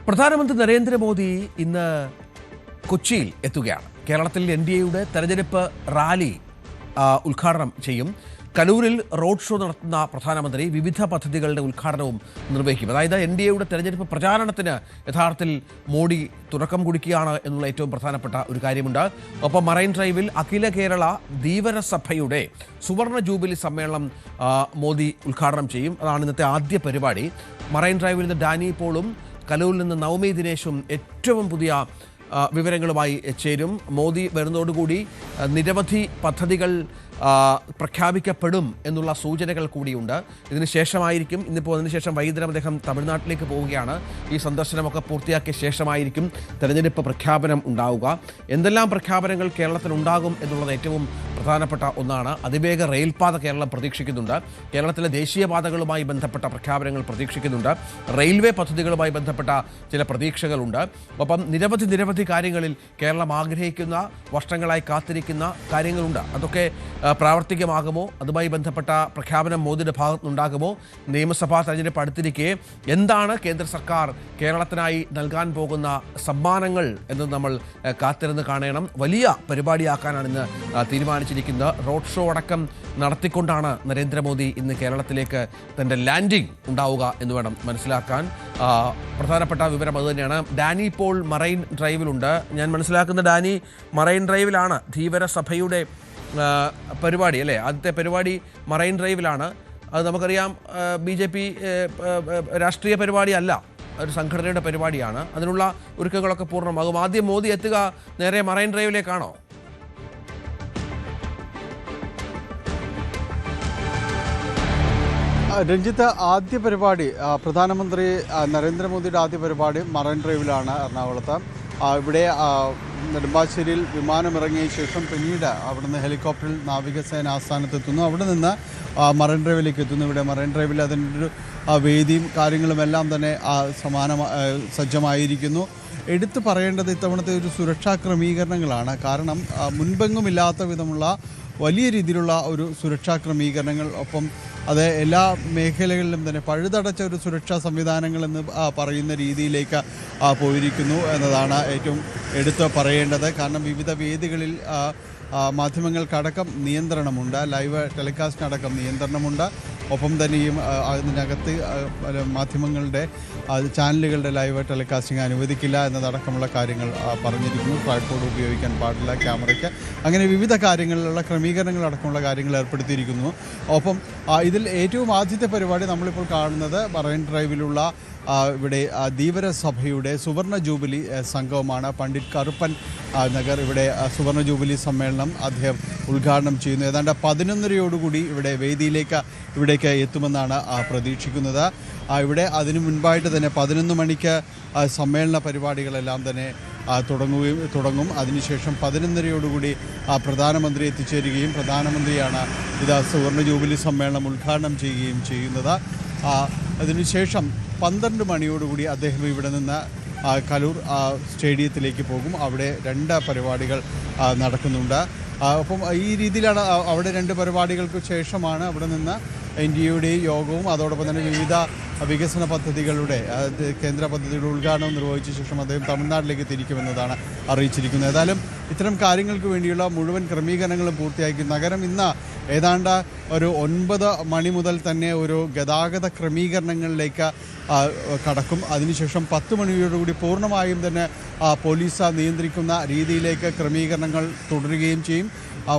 പ്രധാനമന്ത്രി നരേന്ദ്രമോദി ഇന്ന് കൊച്ചിയിൽ എത്തുകയാണ്. കേരളത്തിൽ എൻഡിഎയുടെ തെരഞ്ഞെടുപ്പ് റാലി ഉദ്ഘാടനം ചെയ്യും. കലൂരിൽ റോഡ് ഷോ നടത്തുന്ന പ്രധാനമന്ത്രി വിവിധ പദ്ധതികളുടെ ഉദ്ഘാടനവും നിർവഹിക്കും. അതായത് എൻഡിഎയുടെ തെരഞ്ഞെടുപ്പ് പ്രചാരണത്തിന് യഥാർത്ഥത്തിൽ മോഡി തുടക്കം കുറിക്കുകയാണ് എന്നുള്ള ഏറ്റവും പ്രധാനപ്പെട്ട ഒരു കാര്യമുണ്ട്. ഒപ്പം മറൈൻ ഡ്രൈവിൽ അഖില കേരള ധീവര സഭയുടെ സുവർണ ജൂബിലി സമ്മേളനം മോദി ഉദ്ഘാടനം ചെയ്യും. അതാണ് ഇന്നത്തെ ആദ്യ പരിപാടി. മറൈൻ ഡ്രൈവിൽ നിന്ന് ഡാനി പോളും കലൂരിൽ നിന്ന് നവമി ദിനേശും ഏറ്റവും പുതിയ വിവരങ്ങളുമായി ചേരും. മോദി വരുന്നതോടുകൂടി നിരവധി പദ്ധതികൾ പ്രഖ്യാപിക്കപ്പെടും എന്നുള്ള സൂചനകൾ കൂടിയുണ്ട്. ഇതിനുശേഷമായിരിക്കും അതിനുശേഷം വൈകുന്നേരം അദ്ദേഹം തമിഴ്നാട്ടിലേക്ക് പോവുകയാണ്. ഈ സന്ദർശനമൊക്കെ പൂർത്തിയാക്കിയ ശേഷമായിരിക്കും തെരഞ്ഞെടുപ്പ് പ്രഖ്യാപനം ഉണ്ടാവുക. എന്തെല്ലാം പ്രഖ്യാപനങ്ങൾ കേരളത്തിൽ ഉണ്ടാകും എന്നുള്ളത് ഏറ്റവും പ്രധാനപ്പെട്ട ഒന്നാണ്. അതിവേഗ റെയിൽപാത കേരളം പ്രതീക്ഷിക്കുന്നുണ്ട്. കേരളത്തിലെ ദേശീയപാതകളുമായി ബന്ധപ്പെട്ട പ്രഖ്യാപനങ്ങൾ പ്രതീക്ഷിക്കുന്നുണ്ട്. റെയിൽവേ പദ്ധതികളുമായി ബന്ധപ്പെട്ട ചില പ്രതീക്ഷകളുണ്ട്. ഒപ്പം നിരവധി കാര്യങ്ങളിൽ കേരളം ആഗ്രഹിക്കുന്ന, വർഷങ്ങളായി കാത്തിരിക്കുന്ന കാര്യങ്ങളുണ്ട്. അതൊക്കെ പ്രാവർത്തികമാകുമോ? അതുമായി ബന്ധപ്പെട്ട പ്രഖ്യാപനം മോദിയുടെ ഭാഗത്തുനിന്നുണ്ടാകുമോ? നിയമസഭാ തെരഞ്ഞെടുപ്പ് അടുത്തിരിക്കെ എന്താണ് കേന്ദ്ര സർക്കാർ കേരളത്തിനായി നൽകാൻ പോകുന്ന സമ്മാനങ്ങൾ എന്ന് നമ്മൾ കാത്തിരുന്ന് കാണണം. വലിയ പരിപാടിയാക്കാനാണ് ഇന്ന് തീരുമാനിച്ചിരിക്കുന്നത്. റോഡ് ഷോ അടക്കം നടത്തിക്കൊണ്ടാണ് നരേന്ദ്രമോദി ഇന്ന് കേരളത്തിലേക്ക് തൻ്റെ ലാൻഡിംഗ് ഉണ്ടാവുക എന്ന് വേണം മനസ്സിലാക്കാൻ. പ്രധാനപ്പെട്ട വിവരം അതുതന്നെയാണ്. ഡാനി പോൾ മറൈൻ ഡ്രൈവിലുണ്ട്. ഞാൻ മനസ്സിലാക്കുന്ന ഡാനി മറൈൻ ഡ്രൈവിലാണ് ധീവര സഭയുടെ പരിപാടി അല്ലേ? ആദ്യത്തെ പരിപാടി മറൈൻ ഡ്രൈവിലാണ്. അത് നമുക്കറിയാം, BJP രാഷ്ട്രീയ പരിപാടിയല്ല, ഒരു സംഘടനയുടെ പരിപാടിയാണ്. അതിനുള്ള ഒരുക്കങ്ങളൊക്കെ പൂർണ്ണമാകും. ആദ്യം മോദി എത്തുക നേരെ മറൈൻ ഡ്രൈവിലേക്കാണോ? രഞ്ജിത്ത്, ആദ്യ പരിപാടി പ്രധാനമന്ത്രി നരേന്ദ്രമോദിയുടെ ആദ്യ പരിപാടി മറൈൻ ഡ്രൈവിലാണ് എറണാകുളത്ത്. ഇവിടെ നെടുമ്പാശ്ശേരിയിൽ വിമാനമിറങ്ങിയ ശേഷം പിന്നീട് അവിടുന്ന് ഹെലികോപ്റ്ററിൽ നാവികസേന ആസ്ഥാനത്തെത്തുന്നു. അവിടെ നിന്ന് മറൈൻ ഡ്രൈവിലേക്ക് എത്തുന്നു. ഇവിടെ മറൈൻ ഡ്രൈവിൽ അതിൻ്റെ ഒരു വേദിയും കാര്യങ്ങളുമെല്ലാം തന്നെ സജ്ജമായിരിക്കുന്നു. എടുത്തു പറയേണ്ടത് ഇത്തവണത്തെ ഒരു സുരക്ഷാ ക്രമീകരണങ്ങളാണ്. കാരണം മുൻപെങ്ങുമില്ലാത്ത വിധമുള്ള വലിയ രീതിയിലുള്ള ഒരു സുരക്ഷാ ക്രമീകരണങ്ങൾ, ഒപ്പം അത് എല്ലാ മേഖലകളിലും തന്നെ പഴുതടച്ച ഒരു സുരക്ഷാ സംവിധാനങ്ങളെന്ന് പറയുന്ന രീതിയിലേക്ക് പോയിരിക്കുന്നു എന്നതാണ് ഏറ്റവും എടുത്ത് പറയേണ്ടത്. കാരണം വിവിധ വേദികളിൽ മാധ്യമങ്ങൾക്കടക്കം നിയന്ത്രണമുണ്ട്, ലൈവ് ടെലികാസ്റ്റിനടക്കം നിയന്ത്രണമുണ്ട്. ഒപ്പം തന്നെയും അതിനകത്ത് മാധ്യമങ്ങളുടെ ചാനലുകളുടെ ലൈവ് ടെലികാസ്റ്റിംഗ് അനുവദിക്കില്ല എന്നതടക്കമുള്ള കാര്യങ്ങൾ പറഞ്ഞിരിക്കുന്നു. ട്രൈപോഡ് ഉപയോഗിക്കാൻ പാടില്ല, ക്യാമറയ്ക്ക്, അങ്ങനെ വിവിധ കാര്യങ്ങളിലുള്ള ക്രമീകരണങ്ങളടക്കമുള്ള കാര്യങ്ങൾ ഏർപ്പെടുത്തിയിരിക്കുന്നു. ഒപ്പം ഇതിൽ ഏറ്റവും ആദ്യത്തെ പരിപാടി നമ്മളിപ്പോൾ കാണുന്നത് മറൈൻ ഡ്രൈവിലുള്ള ഇവിടെ ധീവര സഭയുടെ സുവർണ ജൂബിലി സംഗമമാണ്. പണ്ഡിറ്റ് കറുപ്പൻ നഗർ ഇവിടെ സുവർണ ജൂബിലി സമ്മേളനം അദ്ദേഹം ഉദ്ഘാടനം ചെയ്യുന്നു. ഏതാണ്ട് 11:30 ഇവിടെ വേദിയിലേക്ക് ഇവിടേക്ക് എത്തുമെന്നാണ് പ്രതീക്ഷിക്കുന്നത്. ഇവിടെ അതിനു മുൻപായിട്ട് തന്നെ 11 മണിക്ക് സമ്മേളന പരിപാടികളെല്ലാം തന്നെ തുടങ്ങും. അതിനുശേഷം 11:30 പ്രധാനമന്ത്രി എത്തിച്ചേരുകയും പ്രധാനമന്ത്രിയാണ് ഇത് സുവർണ ജൂബിലി സമ്മേളനം ഉദ്ഘാടനം ചെയ്യുകയും ചെയ്യുന്നത്. അതിനുശേഷം 12 മണിയോടുകൂടി അദ്ദേഹം ഇവിടെ നിന്ന് കലൂർ സ്റ്റേഡിയത്തിലേക്ക് പോകും. അവിടെ 2 പരിപാടികൾ നടക്കുന്നുണ്ട്. അപ്പം ഈ രീതിയിലാണ് അവിടെ 2 പരിപാടികൾക്ക് ശേഷമാണ് അവിടെ നിന്ന് NDAയുടെ യോഗവും അതോടൊപ്പം തന്നെ വിവിധ വികസന പദ്ധതികളുടെ കേന്ദ്ര പദ്ധതികളുടെ ഉദ്ഘാടനം നിർവഹിച്ച ശേഷം അദ്ദേഹം തമിഴ്നാട്ടിലേക്ക് തിരിക്കുമെന്നതാണ് അറിയിച്ചിരിക്കുന്നത്. ഏതായാലും ഇത്തരം കാര്യങ്ങൾക്ക് വേണ്ടിയുള്ള മുഴുവൻ ക്രമീകരണങ്ങളും പൂർത്തിയാക്കി നഗരം ഇന്ന് ഏതാണ്ട് ഒരു 9 മണി മുതൽ തന്നെ ഒരു ഗതാഗത ക്രമീകരണങ്ങളിലേക്ക് കടക്കും. അതിനുശേഷം 10 മണിയോടുകൂടി പൂർണ്ണമായും തന്നെ പോലീസ് നിയന്ത്രിക്കുന്ന രീതിയിലേക്ക് ക്രമീകരണങ്ങൾ തുടരുകയും ചെയ്യും.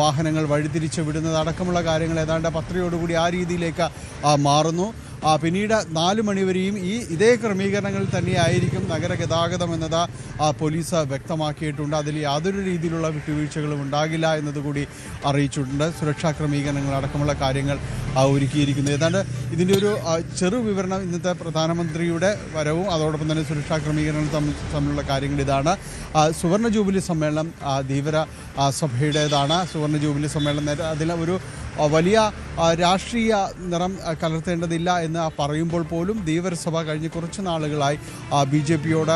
വാഹനങ്ങൾ വഴിതിരിച്ച് വിടുന്നത് അടക്കമുള്ള കാര്യങ്ങൾ ഏതാണ്ട് 10:00 ആ രീതിയിലേക്ക് മാറുന്നു. പിന്നീട് 4 മണിവരെയും ഇതേ ക്രമീകരണങ്ങൾ തന്നെയായിരിക്കും നഗര ഗതാഗതം എന്നത് പോലീസ് വ്യക്തമാക്കിയിട്ടുണ്ട്. അതിൽ യാതൊരു രീതിയിലുള്ള വിട്ടുവീഴ്ചകളും ഉണ്ടാകില്ല എന്നതുകൂടി അറിയിച്ചിട്ടുണ്ട്. സുരക്ഷാ ക്രമീകരണങ്ങൾ അടക്കമുള്ള കാര്യങ്ങൾ ഒരുക്കിയിരിക്കുന്നു. ഏതാണ്ട് ഇതിൻ്റെ ഒരു ചെറു വിവരണം ഇന്നത്തെ പ്രധാനമന്ത്രിയുടെ വരവും അതോടൊപ്പം തന്നെ സുരക്ഷാ ക്രമീകരണങ്ങൾ തമ്മിലുള്ള കാര്യങ്ങൾ ഇതാണ്. സുവർണ ജൂബിലി സമ്മേളനം ധീവര സഭയുടേതാണ്. സുവർണ ജൂബിലി സമ്മേളനം അതിൽ ഒരു വലിയ രാഷ്ട്രീയ നിറം കലർത്തേണ്ടതില്ല എന്ന് പറയുമ്പോൾ പോലും ധീവരസഭ കഴിഞ്ഞ കുറച്ച് നാളുകളായി BJPയോട്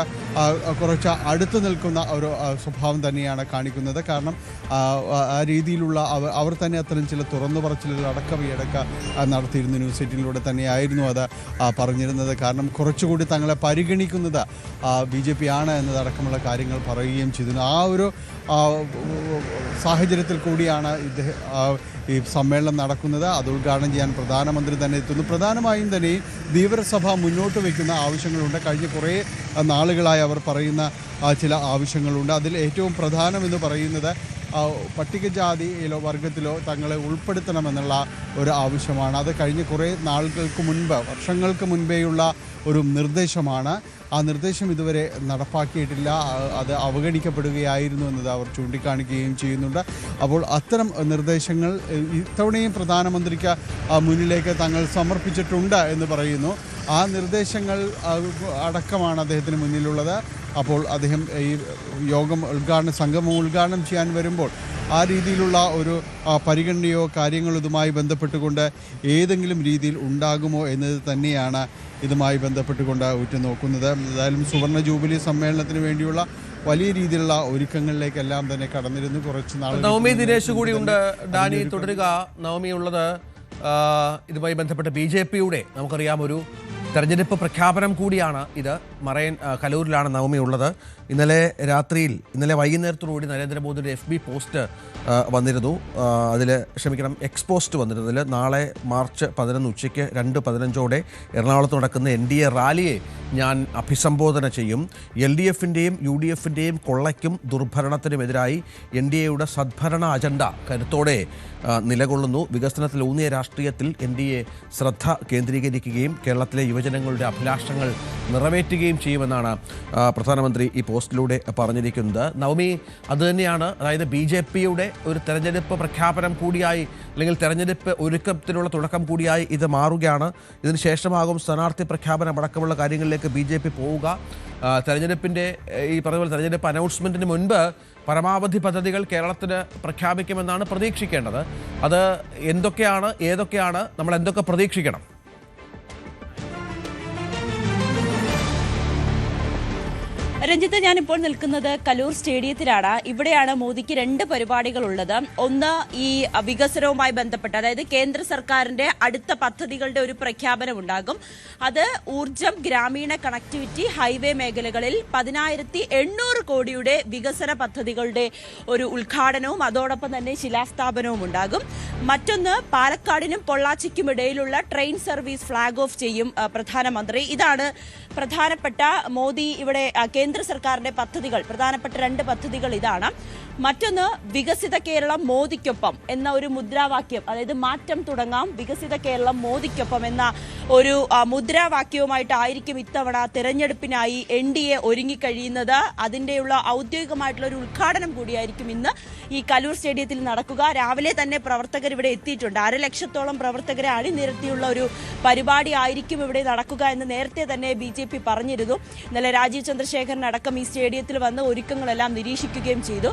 കുറച്ച് അടുത്തു നിൽക്കുന്ന ഒരു സ്വഭാവം തന്നെയാണ് കാണിക്കുന്നത്. കാരണം ആ രീതിയിലുള്ള അവർ തന്നെ അത്തരം ചില തുറന്നു പറച്ചിലുകൾ അടക്കമൊക്കെ നടത്തിയിരുന്നു. ന്യൂസ് 18-ലൂടെ തന്നെയായിരുന്നു അത് പറഞ്ഞിരുന്നത്. കാരണം കുറച്ചുകൂടി തങ്ങളെ പരിഗണിക്കുന്നത് BJP ആണ് എന്നതടക്കമുള്ള കാര്യങ്ങൾ പറയുകയും ചെയ്തിരുന്നു. ആ ഒരു സാഹചര്യത്തിൽ കൂടിയാണ് ഈ സമ്മേളനം നടക്കുന്നത്. അത് ഉദ്ഘാടനം ചെയ്യാൻ പ്രധാനമന്ത്രി തന്നെ എത്തുന്നു. പ്രധാനമായും തന്നെ ധീവരസഭ മുന്നോട്ട് വയ്ക്കുന്ന ആവശ്യങ്ങളുണ്ട്. കഴിഞ്ഞ കുറേ നാളുകളായി അവർ പറയുന്ന ചില ആവശ്യങ്ങളുണ്ട്. അതിൽ ഏറ്റവും പ്രധാനമെന്ന് പറയുന്നത് പട്ടികജാതിയിലോ വർഗത്തിലോ തങ്ങളെ ഉൾപ്പെടുത്തണമെന്നുള്ള ഒരു ആവശ്യമാണ്. അത് കഴിഞ്ഞ കുറേ നാളുകൾക്ക് മുൻപ്, വർഷങ്ങൾക്ക് മുൻപേയുള്ള ഒരു നിർദ്ദേശമാണ്. ആ നിർദ്ദേശം ഇതുവരെ നടപ്പാക്കിയിട്ടില്ല. അത് അവഗണിക്കപ്പെടുകയായിരുന്നു എന്നത് അവർ ചൂണ്ടിക്കാണിക്കുകയും ചെയ്യുന്നുണ്ട്. അപ്പോൾ അത്തരം നിർദ്ദേശങ്ങൾ ഇത്തവണയും പ്രധാനമന്ത്രിക്ക് മുന്നിലേക്ക് തങ്ങൾ സമർപ്പിച്ചിട്ടുണ്ട് എന്ന് പറയുന്നു. ആ നിർദ്ദേശങ്ങൾ അടക്കമാണ് അദ്ദേഹത്തിന് മുന്നിലുള്ളത്. അപ്പോൾ അദ്ദേഹം ഈ സംഗമം ഉദ്ഘാടനം ചെയ്യാൻ വരുമ്പോൾ ആ രീതിയിലുള്ള ഒരു പരിഗണനയോ കാര്യങ്ങളോ ഇതുമായി ബന്ധപ്പെട്ടുകൊണ്ട് ഏതെങ്കിലും രീതിയിൽ ഉണ്ടാകുമോ എന്നത് തന്നെയാണ് ഇതുമായി ബന്ധപ്പെട്ടുകൊണ്ട് ഉറ്റുനോക്കുന്നത്. എന്തായാലും സുവർണ ജൂബിലി സമ്മേളനത്തിന് വേണ്ടിയുള്ള വലിയ രീതിയിലുള്ള ഒരുക്കങ്ങളിലേക്കെല്ലാം തന്നെ കടന്നിരുന്നു. കുറച്ച് നാൾ നവമി ദിനേശ് കൂടിയുണ്ട്. ഡാനി തുടരുക. നവമി ഉള്ളത് ഇതുമായി ബന്ധപ്പെട്ട് BJPയുടെ നമുക്കറിയാം ഒരു തെരഞ്ഞെടുപ്പ് പ്രഖ്യാപനം കൂടിയാണ് ഇത്. കലൂരിലാണ് നവമി ഉള്ളത്. ഇന്നലെ വൈകുന്നേരത്തോടുകൂടി നരേന്ദ്രമോദിയുടെ FB പോസ്റ്റ് വന്നിരുന്നു. എക്സ് പോസ്റ്റ് വന്നിരുന്നു. അതിൽ നാളെ മാർച്ച് 11 ഉച്ചയ്ക്ക് 2:15 എറണാകുളത്ത് നടക്കുന്ന NDA റാലിയെ ഞാൻ അഭിസംബോധന ചെയ്യും. LDFിൻ്റെയും UDFിൻ്റെയും കൊള്ളയ്ക്കും ദുർഭരണത്തിനുമെതിരായി NDAയുടെ സദ്ഭരണ അജണ്ട കരുത്തോടെ നിലകൊള്ളുന്നു. വികസനത്തിലൂന്നിയ രാഷ്ട്രീയത്തിൽ NDA ശ്രദ്ധ കേന്ദ്രീകരിക്കുകയും കേരളത്തിലെ യുവജനങ്ങളുടെ അഭിലാഷങ്ങൾ നിറവേറ്റുകയും ചെയ്യുമെന്നാണ് പ്രധാനമന്ത്രി ഈ പോസ്റ്റിലൂടെ പറഞ്ഞിരിക്കുന്നത്. നവമി അതുതന്നെയാണ്. അതായത് BJPയുടെ ഒരു തെരഞ്ഞെടുപ്പ് പ്രഖ്യാപനം കൂടിയായി, അല്ലെങ്കിൽ തെരഞ്ഞെടുപ്പ് ഒരുക്കത്തിനുള്ള തുടക്കം കൂടിയായി ഇത് മാറുകയാണ്. ഇതിന് ശേഷമാകും സ്ഥാനാർത്ഥി പ്രഖ്യാപനം അടക്കമുള്ള കാര്യങ്ങളിലേക്ക് BJP പോവുക. തെരഞ്ഞെടുപ്പിൻ്റെ ഈ പറഞ്ഞ തെരഞ്ഞെടുപ്പ് അനൗൺസ്മെൻറ്റിന് മുൻപ് പരമാവധി പദ്ധതികൾ കേരളത്തിന് പ്രഖ്യാപിക്കുമെന്നാണ് പ്രതീക്ഷിക്കേണ്ടത്. അത് ഏതൊക്കെയാണ് നമ്മൾ എന്തൊക്കെ പ്രതീക്ഷിക്കണം? രഞ്ജിത്ത്, ഞാനിപ്പോൾ നിൽക്കുന്നത് കലൂർ സ്റ്റേഡിയത്തിലാണ്. ഇവിടെയാണ് മോദിക്ക് 2 പരിപാടികളുള്ളത്. ഒന്ന് ഈ വികസനവുമായി ബന്ധപ്പെട്ട്, അതായത് കേന്ദ്ര സർക്കാരിന്റെ അടുത്ത പദ്ധതികളുടെ ഒരു പ്രഖ്യാപനം ഉണ്ടാകും. അത് ഊർജം, ഗ്രാമീണ കണക്ടിവിറ്റി, ഹൈവേ മേഖലകളിൽ 10,800 കോടിയുടെ വികസന പദ്ധതികളുടെ ഒരു ഉദ്ഘാടനവും അതോടൊപ്പം തന്നെ ശിലാസ്ഥാപനവും ഉണ്ടാകും. മറ്റൊന്ന് പാലക്കാടിനും പൊള്ളാച്ചിക്കും ഇടയിലുള്ള ട്രെയിൻ സർവീസ് ഫ്ലാഗ് ഓഫ് ചെയ്യും പ്രധാനമന്ത്രി. ഇതാണ് പ്രധാനപ്പെട്ട മോദി ഇവിടെ കേന്ദ്ര സർക്കാരിന്റെ പദ്ധതികൾ. പ്രധാനപ്പെട്ട 2 പദ്ധതികൾ ഇതാണ്. മറ്റൊന്ന് വികസിത കേരളം മോദിക്കൊപ്പം എന്ന ഒരു മുദ്രാവാക്യം, അതായത് മാറ്റം തുടങ്ങാം വികസിത കേരളം മോദിക്കൊപ്പം എന്ന ഒരു മുദ്രാവാക്യവുമായിട്ടായിരിക്കും ഇത്തവണ തിരഞ്ഞെടുപ്പിനായി NDA ഒരുങ്ങിക്കഴിയുന്നത്. അതിൻ്റെയുള്ള ഔദ്യോഗികമായിട്ടുള്ള ഒരു ഉദ്ഘാടനം കൂടിയായിരിക്കും ഇന്ന് ഈ കലൂർ സ്റ്റേഡിയത്തിൽ നടക്കുക. രാവിലെ തന്നെ പ്രവർത്തകർ ഇവിടെ എത്തിയിട്ടുണ്ട്. 1.5 ലക്ഷത്തോളം പ്രവർത്തകരെ അണിനിരത്തിയുള്ള ഒരു പരിപാടി ആയിരിക്കും ഇവിടെ നടക്കുക എന്ന് നേരത്തെ തന്നെ BJP പറഞ്ഞിരുന്നു. ഇന്നലെ രാജീവ് ചന്ദ്രശേഖരനടക്കം ഈ സ്റ്റേഡിയത്തിൽ വന്ന് ഒരുക്കങ്ങളെല്ലാം നിരീക്ഷിക്കുകയും ചെയ്തു.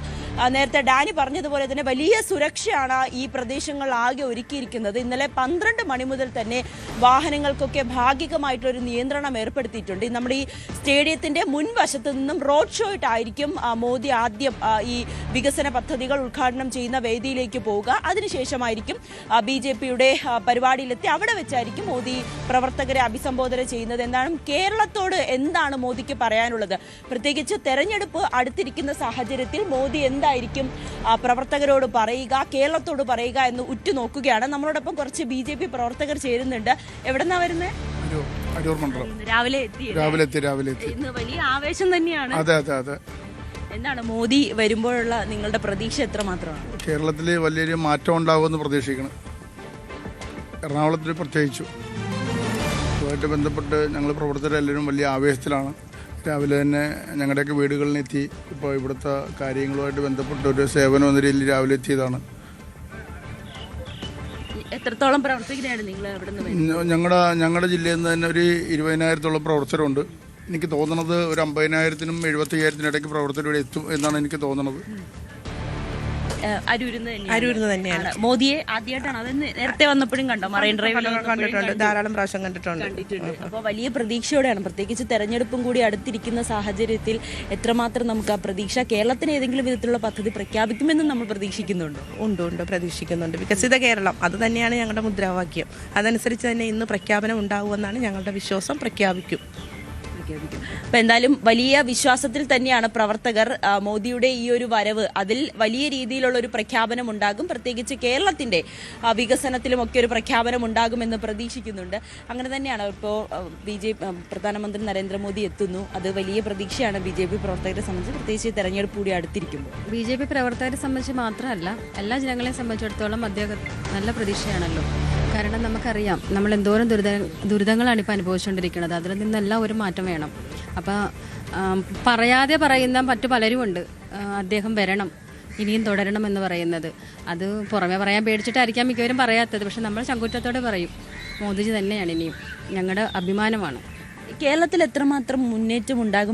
നേരത്തെ ഡാനി പറഞ്ഞതുപോലെ തന്നെ വലിയ സുരക്ഷയാണ് ഈ പ്രദേശങ്ങൾ ആകെ ഒരുക്കിയിരിക്കുന്നത്. ഇന്നലെ 12 മണി മുതൽ തന്നെ വാഹനങ്ങൾക്കൊക്കെ ഭാഗികമായിട്ടൊരു നിയന്ത്രണം ഏർപ്പെടുത്തിയിട്ടുണ്ട്. നമ്മുടെ ഈ സ്റ്റേഡിയത്തിന്റെ മുൻവശത്ത് നിന്നും റോഡ് ഷോ ആയിട്ടായിരിക്കും മോദി ആദ്യം ഈ വികസന പദ്ധതികൾ ഉദ്ഘാടനം ചെയ്യുന്ന വേദിയിലേക്ക് പോവുക. അതിനുശേഷമായിരിക്കും BJPയുടെ പരിപാടിയിലെത്തി അവിടെ വെച്ചായിരിക്കും മോദി പ്രവർത്തകരെ അഭിസംബോധന ചെയ്യുന്നത്. എന്നാണ് കേരളത്തോട് എന്താണ് മോദിക്ക് പറയാനുള്ളത്? പ്രത്യേകിച്ച് തെരഞ്ഞെടുപ്പ് അടുത്തിരിക്കുന്ന സാഹചര്യത്തിൽ മോദി എന്തായിരിക്കും പ്രവർത്തകരോട് പറയുക, കേരളത്തോട് പറയുക എന്ന് ഉറ്റുനോക്കുകയാണ്. നമ്മളോടൊപ്പം കുറച്ച് BJP പ്രവർത്തകർ ചേരുന്നുണ്ട്. എവിടെന്നാ വരുന്നത്? രാവിലെ എത്തി. ഇന്ന് വലിയ ആവേശം തന്നെയാണ്. അതെ. എന്താണ് മോദി വരുമ്പോഴുള്ള നിങ്ങളുടെ പ്രതീക്ഷ എത്രമാത്രമാണ്? കേരളത്തിൽ വലിയൊരു മാറ്റം ഉണ്ടാകുമെന്ന് പ്രതീക്ഷിക്കണം. എറണാകുളത്തിൽ പ്രത്യേകിച്ചു അതുമായിട്ട് ബന്ധപ്പെട്ട് ഞങ്ങൾ പ്രവർത്തകരെല്ലാവരും വലിയ ആവേശത്തിലാണ്. രാവിലെ തന്നെ ഞങ്ങളുടെയൊക്കെ വീടുകളിലെത്തി ഇപ്പോൾ ഇവിടുത്തെ കാര്യങ്ങളുമായിട്ട് ബന്ധപ്പെട്ട ഒരു സേവനം എന്ന രീതിയിൽ രാവിലെ എത്തിയതാണ്. എത്രത്തോളം പ്രവർത്തകരാണ് നിങ്ങൾ? ഞങ്ങളുടെ ജില്ലയിൽ നിന്ന് തന്നെ ഒരു 20,000-ഓളം പ്രവർത്തകരുണ്ട്. എനിക്ക് തോന്നുന്നത് ഒരു 50,000-നും 75,000-നും ഇടയ്ക്ക് പ്രവർത്തകർ ഇവിടെ എത്തും എന്നാണ് എനിക്ക് തോന്നുന്നത്. അരൂരിന്ന് തന്നെയാണ്. മോദിയെ ആദ്യമായിട്ടാണ് അത് നേരത്തെ വന്നപ്പോഴും കണ്ടോ? മറൈൻ ഡ്രൈവിൽ കണ്ടിട്ടുണ്ട്, ധാരാളം പ്രാവശ്യം കണ്ടിട്ടുണ്ട്. അപ്പോൾ വലിയ പ്രതീക്ഷയോടെയാണ്, പ്രത്യേകിച്ച് തെരഞ്ഞെടുപ്പും കൂടി അടുത്തിരിക്കുന്ന സാഹചര്യത്തിൽ എത്രമാത്രം നമുക്ക് ആ പ്രതീക്ഷ, കേരളത്തിന് ഏതെങ്കിലും വിധത്തിലുള്ള പദ്ധതി പ്രഖ്യാപിക്കുമെന്നും നമ്മൾ പ്രതീക്ഷിക്കുന്നുണ്ടോ? ഉണ്ട്, പ്രതീക്ഷിക്കുന്നുണ്ട്. വികസിത കേരളം അത് തന്നെയാണ് ഞങ്ങളുടെ മുദ്രാവാക്യം. അതനുസരിച്ച് തന്നെ ഇന്ന് പ്രഖ്യാപനം ഉണ്ടാകുമെന്നാണ് ഞങ്ങളുടെ വിശ്വാസം. പ്രഖ്യാപിക്കും. അപ്പൊ എന്തായാലും വലിയ വിശ്വാസത്തിൽ തന്നെയാണ് പ്രവർത്തകർ. മോദിയുടെ ഈ ഒരു വരവ്, അതിൽ വലിയ രീതിയിലുള്ള ഒരു പ്രഖ്യാപനം ഉണ്ടാകും. പ്രത്യേകിച്ച് കേരളത്തിന്റെ വികസനത്തിലും ഒക്കെ ഒരു പ്രഖ്യാപനം ഉണ്ടാകുമെന്ന് പ്രതീക്ഷിക്കുന്നുണ്ട്. അങ്ങനെ തന്നെയാണ് ഇപ്പോൾ പ്രധാനമന്ത്രി നരേന്ദ്രമോദി എത്തുന്നു. അത് വലിയ പ്രതീക്ഷയാണ് BJP പ്രവർത്തകരെ സംബന്ധിച്ച്, പ്രത്യേകിച്ച് തെരഞ്ഞെടുപ്പ് കൂടി അടുത്തിരിക്കുമ്പോൾ. BJP പ്രവർത്തകരെ സംബന്ധിച്ച് മാത്രമല്ല, എല്ലാ ജനങ്ങളെ സംബന്ധിച്ചിടത്തോളം അദ്ദേഹം നല്ല പ്രതീക്ഷയാണല്ലോ. കാരണം നമുക്കറിയാം നമ്മൾ എന്തോരം ദുരിതങ്ങളാണ് ഇപ്പോൾ അനുഭവിച്ചുകൊണ്ടിരിക്കുന്നത്. അതിൽ നിന്നെല്ലാം ഒരു മാറ്റം വേണം. അപ്പോൾ പറയാതെ പറയുന്ന മറ്റു പലരുമുണ്ട്, അദ്ദേഹം വരണം, ഇനിയും തുടരണം എന്ന് പറയുന്നത്. അത് പുറമെ പറയാൻ പേടിച്ചിട്ടായിരിക്കാം മിക്കവരും പറയാത്തത്. പക്ഷെ നമ്മൾ ചങ്കൂറ്റത്തോടെ പറയും, മോദിജി തന്നെയാണ് ഇനിയും ഞങ്ങളുടെ അഭിമാനമാണ്. കേരളത്തിൽ എത്രമാത്രം മുന്നേറ്റം ഉണ്ടാകും